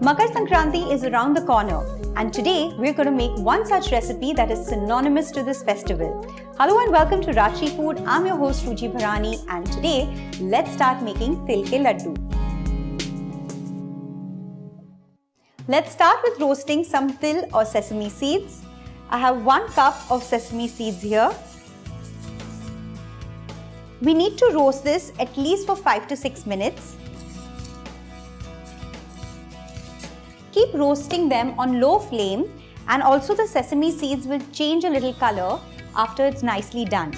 Makar Sankranti is around the corner, and today we're going to make one such recipe that is synonymous to this festival. Hello and welcome to Rajshri Food. I'm your host Ruchi Bharani, and today let's start making Til Ke Ladoo. Let's start with roasting some til or sesame seeds. I have 1 cup of sesame seeds here. We need to roast this at least for 5 to 6 minutes. Keep roasting them on low flame, and also the sesame seeds will change a little color after it's nicely done.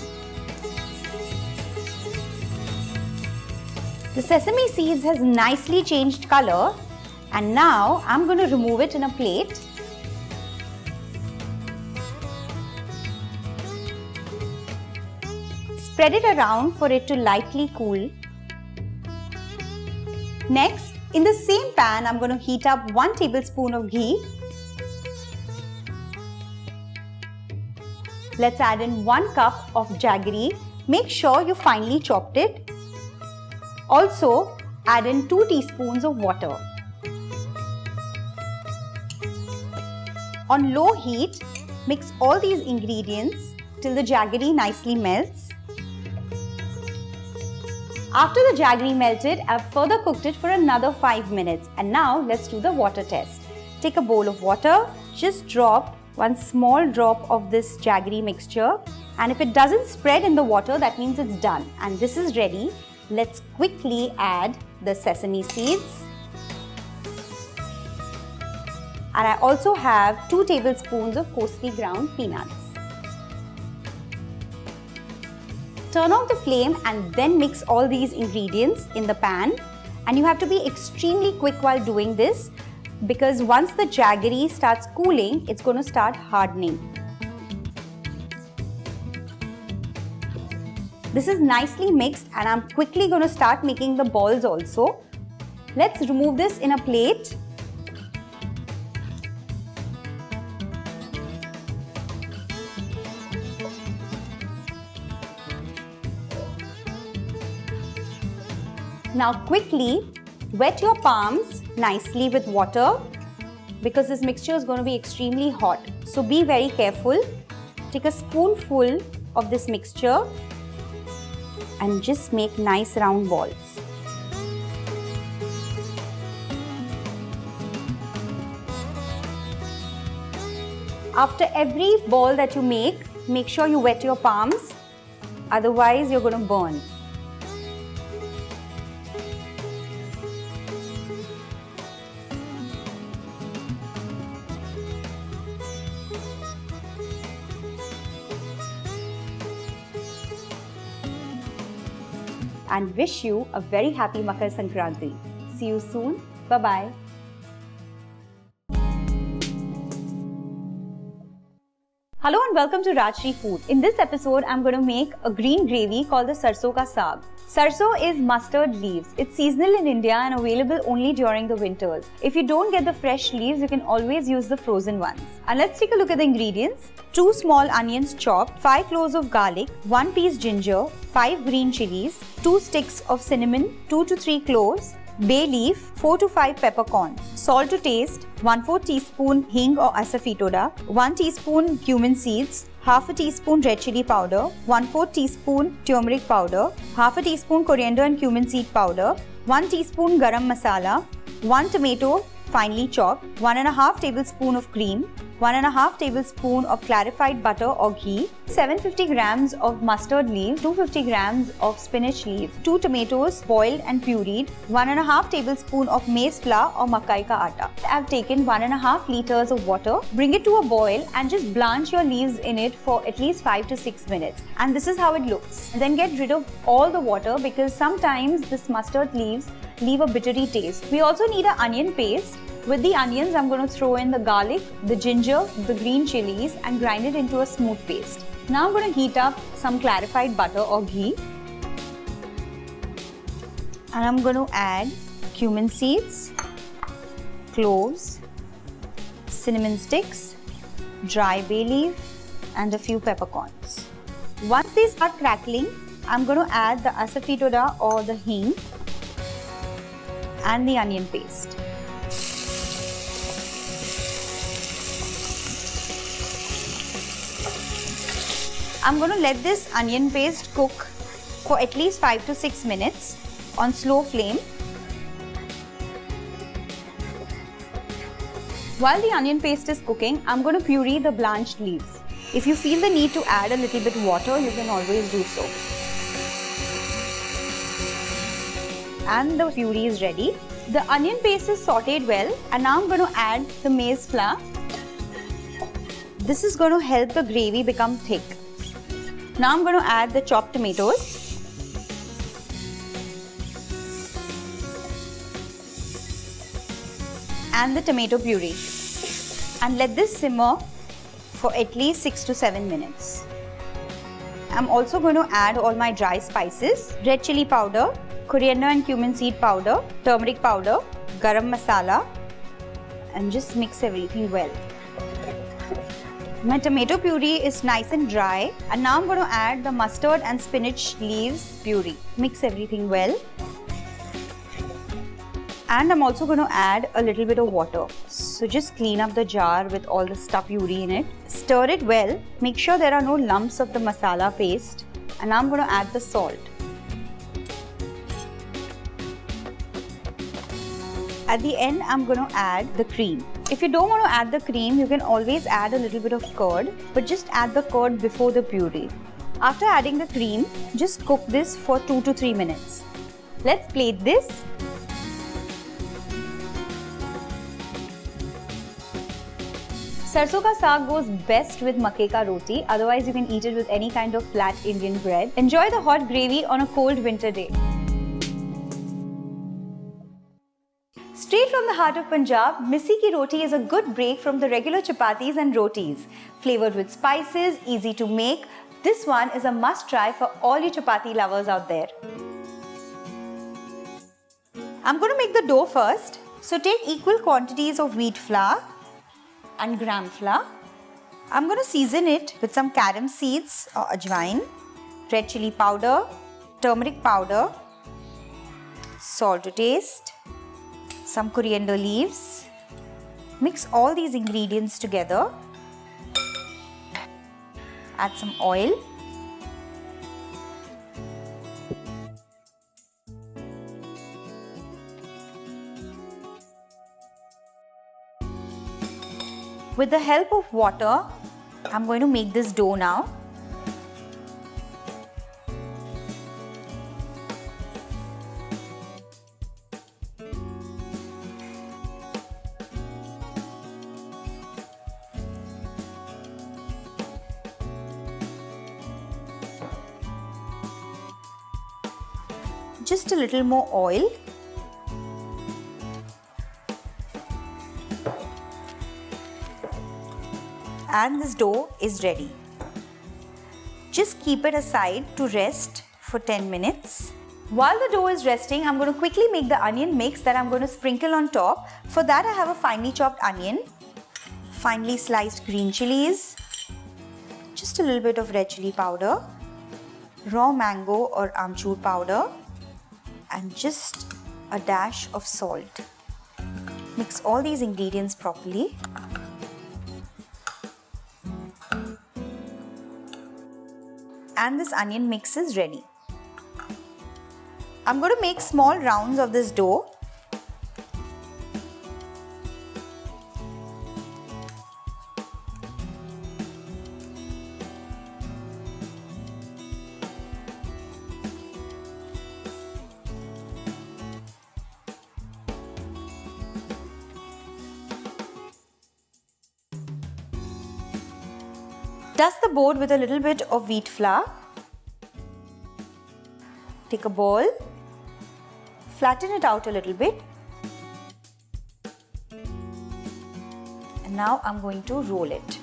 The sesame seeds has nicely changed color, and now I'm going to remove it in a plate. Spread it around for it to lightly cool. Next, in the same pan, I'm going to heat up 1 tablespoon of ghee. Let's add in 1 cup of jaggery. Make sure you finely chopped it. Also, add in 2 teaspoons of water. On low heat, mix all these ingredients till the jaggery nicely melts. After the jaggery melted, I've further cooked it for another 5 minutes. And now let's do the water test. Take a bowl of water, just drop 1 small drop of this jaggery mixture. And if it doesn't spread in the water, that means it's done. And this is ready. Let's quickly add the sesame seeds. And I also have 2 tablespoons of coarsely ground peanuts. Turn off the flame and then mix all these ingredients in the pan. And you have to be extremely quick while doing this, because once the jaggery starts cooling, it's going to start hardening. This is nicely mixed, and I'm quickly going to start making the balls also. Let's remove this in a plate. Now quickly wet your palms nicely with water, because this mixture is going to be extremely hot. So be very careful. Take a spoonful of this mixture and just make nice round balls. After every ball that you make sure you wet your palms, otherwise you're going to burn. And wish you a very happy Makar Sankranti. See you soon. Bye-bye. Hello and welcome to Rajshri Food. In this episode, I'm going to make a green gravy called the Sarson Ka Saag. Sarson is mustard leaves. It's seasonal in India and available only during the winters. If you don't get the fresh leaves, you can always use the frozen ones. And let's take a look at the ingredients. 2 small onions chopped, 5 cloves of garlic, 1 piece ginger, 5 green chilies, 2 sticks of cinnamon, 2 to 3 cloves, bay leaf, 4 to 5 peppercorns, salt to taste, 1/4 teaspoon hing or asafetida, 1 teaspoon cumin seeds, half a teaspoon red chili powder, 1/4 teaspoon turmeric powder, half a teaspoon coriander and cumin seed powder, 1 teaspoon garam masala, 1 tomato finely chopped, 1.5 tablespoon of cream, 1.5 tablespoon of clarified butter or ghee, 750 grams of mustard leaves, 250 grams of spinach leaves, 2 tomatoes boiled and pureed, 1.5 tablespoon of maize flour or makai ka atta. I've taken 1.5 liters of water. Bring it to a boil and just blanch your leaves in it for at least 5 to 6 minutes. And this is how it looks. Then get rid of all the water, because sometimes this mustard leaves leave a bittery taste. We also need an onion paste. With the onions, I'm going to throw in the garlic, the ginger, the green chilies and grind it into a smooth paste. Now I'm going to heat up some clarified butter or ghee. And I'm going to add cumin seeds, cloves, cinnamon sticks, dry bay leaf and a few peppercorns. Once these start crackling, I'm going to add the asafetida or the hing and the onion paste. I'm going to let this onion paste cook for at least 5 to 6 minutes on slow flame. While the onion paste is cooking, I'm going to puree the blanched leaves. If you feel the need to add a little bit water, you can always do so. And the puree is ready. The onion paste is sauteed well, and now I'm going to add the maize flour. This is going to help the gravy become thick. Now I'm going to add the chopped tomatoes. And the tomato puree. And let this simmer for at least 6 to 7 minutes. I'm also going to add all my dry spices, red chili powder, coriander and cumin seed powder, turmeric powder, garam masala, and just mix everything well. My tomato puree is nice and dry, and now I'm going to add the mustard and spinach leaves puree. Mix everything well. And I'm also going to add a little bit of water. So just clean up the jar with all the stuff puree in it. Stir it well. Make sure there are no lumps of the masala paste. And now I'm going to add the salt. At the end, I'm going to add the cream. If you don't want to add the cream, you can always add a little bit of curd, but just add the curd before the puree. After adding the cream, just cook this for 2 to 3 minutes. Let's plate this. Sarson Ka Saag goes best with Makar Roti, otherwise you can eat it with any kind of flat Indian bread. Enjoy the hot gravy on a cold winter day. Straight from the heart of Punjab, Missi Roti is a good break from the regular chapatis and rotis. Flavored with spices, easy to make, this one is a must try for all you chapati lovers out there. I'm going to make the dough first. So take equal quantities of wheat flour and gram flour. I'm going to season it with some carom seeds or ajwain, red chili powder, turmeric powder, salt to taste, some coriander leaves. Mix all these ingredients together. Add some oil. With the help of water, I'm going to make this dough now. Just a little more oil. And this dough is ready. Just keep it aside to rest for 10 minutes. While the dough is resting, I'm going to quickly make the onion mix that I'm going to sprinkle on top. For that, I have a finely chopped onion, finely sliced green chilies, just a little bit of red chili powder, raw mango or amchur powder, and just a dash of salt. Mix all these ingredients properly. And this onion mix is ready. I'm going to make small rounds of this dough. Dust the board with a little bit of wheat flour. Take a ball, flatten it out a little bit. And now I'm going to roll it.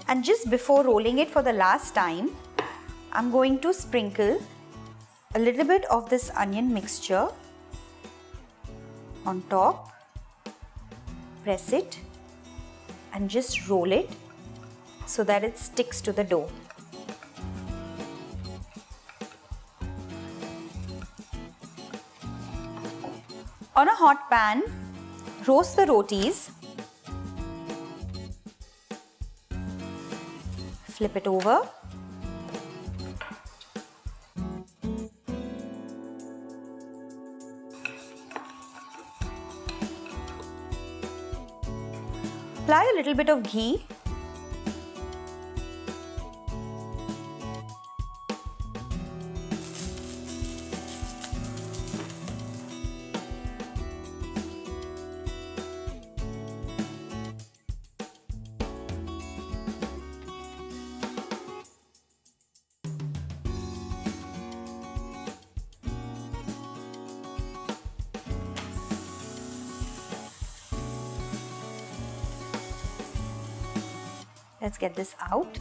And just before rolling it for the last time, I'm going to sprinkle a little bit of this onion mixture on top, press it and just roll it so that it sticks to the dough. On a hot pan, roast the rotis. Flip it over. Apply a little bit of ghee. Let's get this out.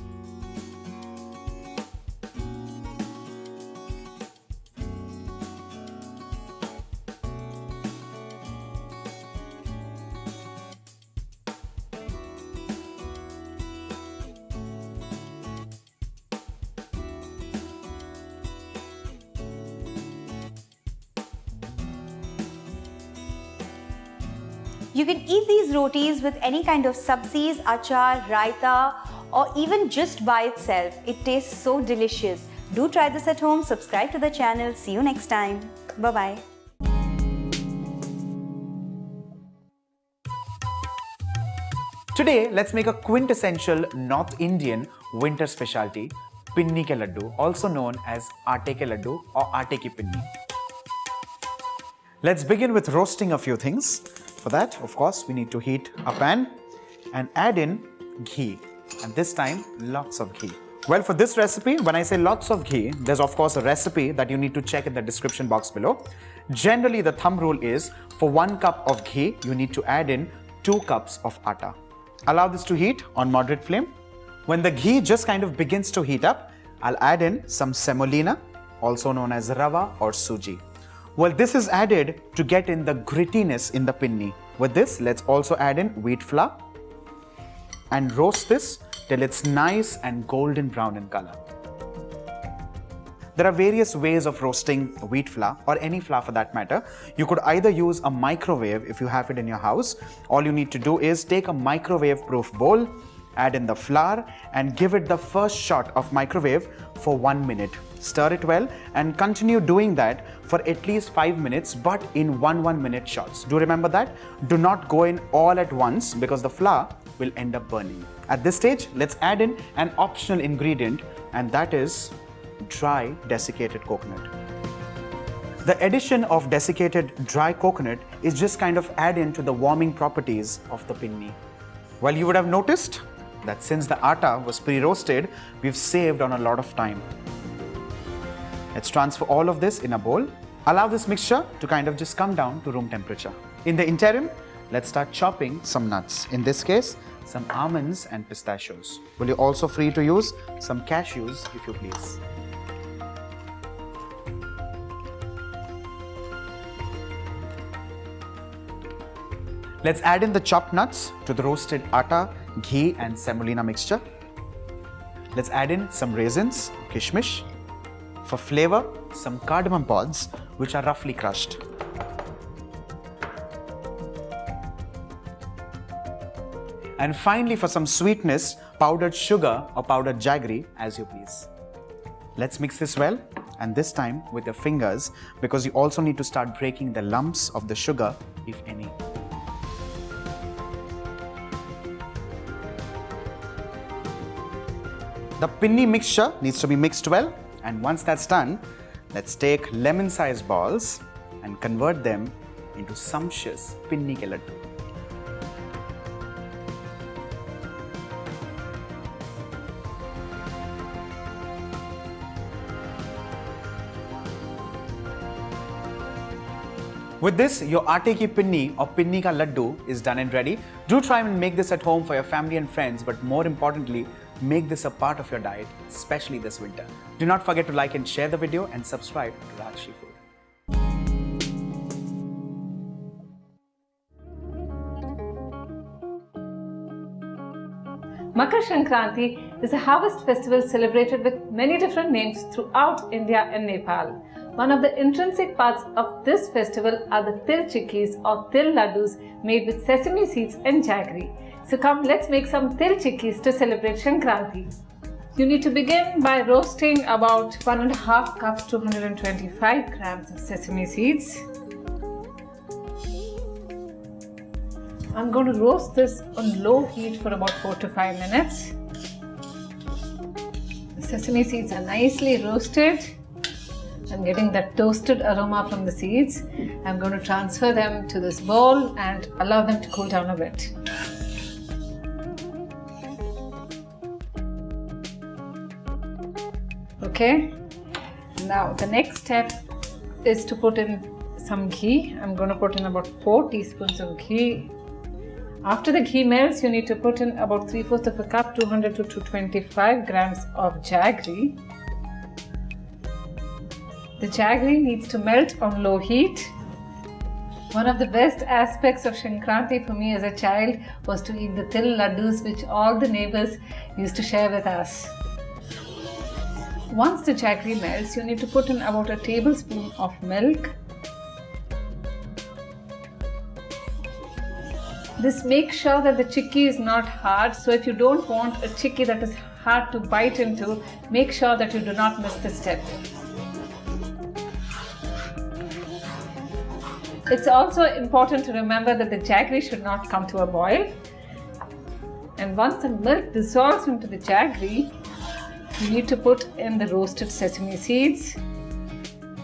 You can eat these rotis with any kind of sabzis, achar, raita, or even just by itself. It tastes so delicious. Do try this at home. Subscribe to the channel. See you next time. Bye-bye. Today, let's make a quintessential North Indian winter specialty, Pinni Ke Ladoo, also known as Aate Ke Ladoo or Aate Ki Pinni. Let's begin with roasting a few things. For that, of course, we need to heat a pan and add in ghee. And this time, lots of ghee. Well, for this recipe, when I say lots of ghee, there's of course a recipe that you need to check in the description box below. Generally, the thumb rule is for 1 cup of ghee, you need to add in 2 cups of atta. Allow this to heat on moderate flame. When the ghee just kind of begins to heat up, I'll add in some semolina, also known as rava or suji. Well, this is added to get in the grittiness in the pinni. With this, let's also add in wheat flour and roast this till it's nice and golden brown in color. There are various ways of roasting wheat flour or any flour for that matter. You could either use a microwave if you have it in your house. All you need to do is take a microwave-proof bowl, add in the flour and give it the first shot of microwave for 1 minute. Stir it well and continue doing that for at least 5 minutes, but in 1 minute shots. Do remember that? Do not go in all at once because the flour will end up burning. At this stage, let's add in an optional ingredient, and that is dry desiccated coconut. The addition of desiccated dry coconut is just kind of add in to the warming properties of the pinni. Well, you would have noticed that since the atta was pre-roasted, we've saved on a lot of time. Let's transfer all of this in a bowl. Allow this mixture to kind of just come down to room temperature. In the interim, let's start chopping some nuts. In this case, some almonds and pistachios. Will you also free to use some cashews if you please. Let's add in the chopped nuts to the roasted atta, ghee and semolina mixture. Let's add in some raisins, kishmish. For flavor, some cardamom pods, which are roughly crushed. And finally, for some sweetness, powdered sugar or powdered jaggery, as you please. Let's mix this well, and this time with your fingers, because you also need to start breaking the lumps of the sugar, if any. The pinni mixture needs to be mixed well. And once that's done, let's take lemon-sized balls and convert them into sumptuous Pinni Ke Ladoo. With this, your Aate Ki Pinni or Pinni Ka Ladoo is done and ready. Do try and make this at home for your family and friends, but more importantly, make this a part of your diet, especially this winter. Do not forget to like and share the video and subscribe to Rajshri Food. Makar Sankranti is a harvest festival celebrated with many different names throughout India and Nepal. One of the intrinsic parts of this festival are the Til Chikkis or Til Ladoos made with sesame seeds and jaggery. So come, let's make some Til Chikkis to celebrate Sankranti. You need to begin by roasting about 1.5 cups to 125 grams of sesame seeds. I'm going to roast this on low heat for about 4 to 5 minutes. The sesame seeds are nicely roasted. I'm getting that toasted aroma from the seeds. I'm going to transfer them to this bowl and allow them to cool down a bit. Okay, now the next step is to put in some ghee. I'm going to put in about 4 teaspoons of ghee. After the ghee melts, you need to put in about 3/4 of a cup, 200 to 225 grams of jaggery. The jaggery needs to melt on low heat. One of the best aspects of Sankranti for me as a child was to eat the Til Ladoos, which all the neighbors used to share with us. Once the jaggery melts, you need to put in about a tablespoon of milk. This makes sure that the chikki is not hard, so if you don't want a chikki that is hard to bite into, make sure that you do not miss this step. It's also important to remember that the jaggery should not come to a boil. And once the milk dissolves into the jaggery, you need to put in the roasted sesame seeds.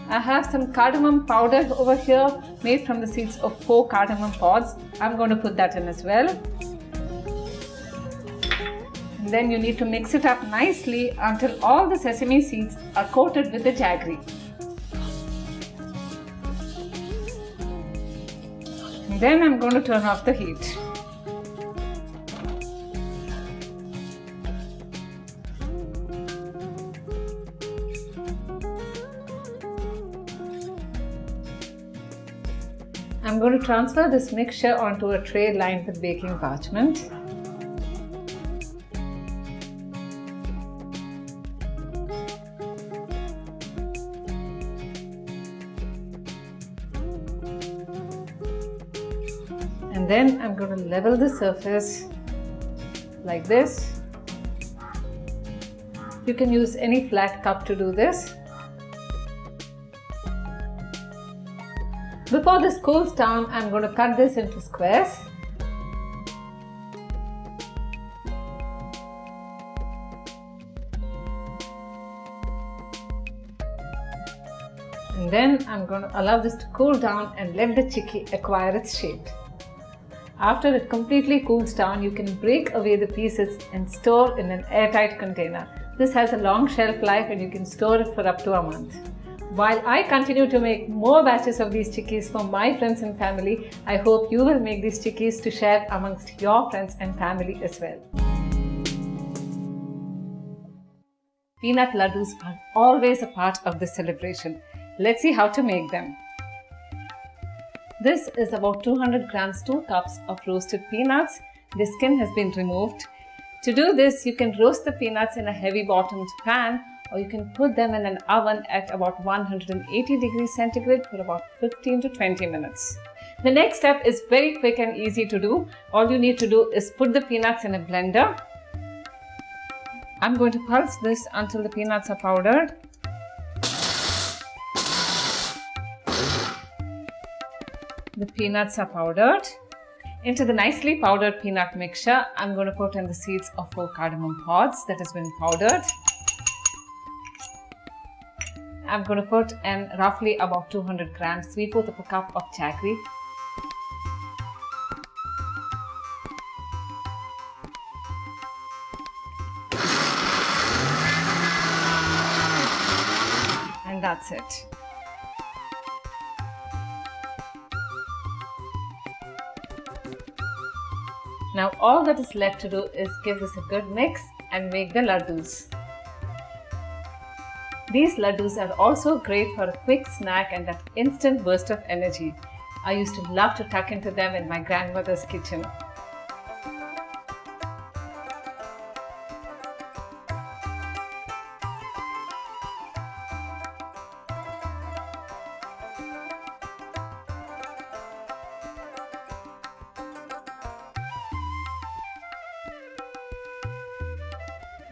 I have some cardamom powder over here made from the seeds of 4 cardamom pods. I'm going to put that in as well. And then you need to mix it up nicely until all the sesame seeds are coated with the jaggery. And then I'm going to turn off the heat. I'm going to transfer this mixture onto a tray lined with baking parchment. And then I'm going to level the surface like this. You can use any flat cup to do this. Before this cools down, I'm going to cut this into squares. And then I'm going to allow this to cool down and let the chikki acquire its shape. After it completely cools down, you can break away the pieces and store in an airtight container. This has a long shelf life and you can store it for up to a month. While I continue to make more batches of these chikkis for my friends and family, I hope you will make these chikkis to share amongst your friends and family as well. Peanut ladoos are always a part of this celebration. Let's see how to make them. This is about 200 grams, 2 cups of roasted peanuts. The skin has been removed. To do this, you can roast the peanuts in a heavy bottomed pan, or you can put them in an oven at about 180 degrees centigrade for about 15 to 20 minutes. The next step is very quick and easy to do. All you need to do is put the peanuts in a blender. I'm going to pulse this until the peanuts are powdered. The peanuts are powdered. Into the nicely powdered peanut mixture, I'm going to put in the seeds of 4 cardamom pods that has been powdered. I'm going to put in roughly about 200 grams, 3/4 of a cup of jaggery. And that's it. Now all that is left to do is give this a good mix and make the ladoos. These ladoos are also great for a quick snack and that instant burst of energy. I used to love to tuck into them in my grandmother's kitchen.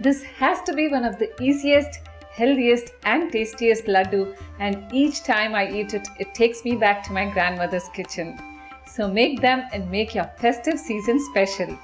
This has to be one of the easiest, healthiest and tastiest laddu, and each time I eat it, it takes me back to my grandmother's kitchen. So make them and make your festive season special.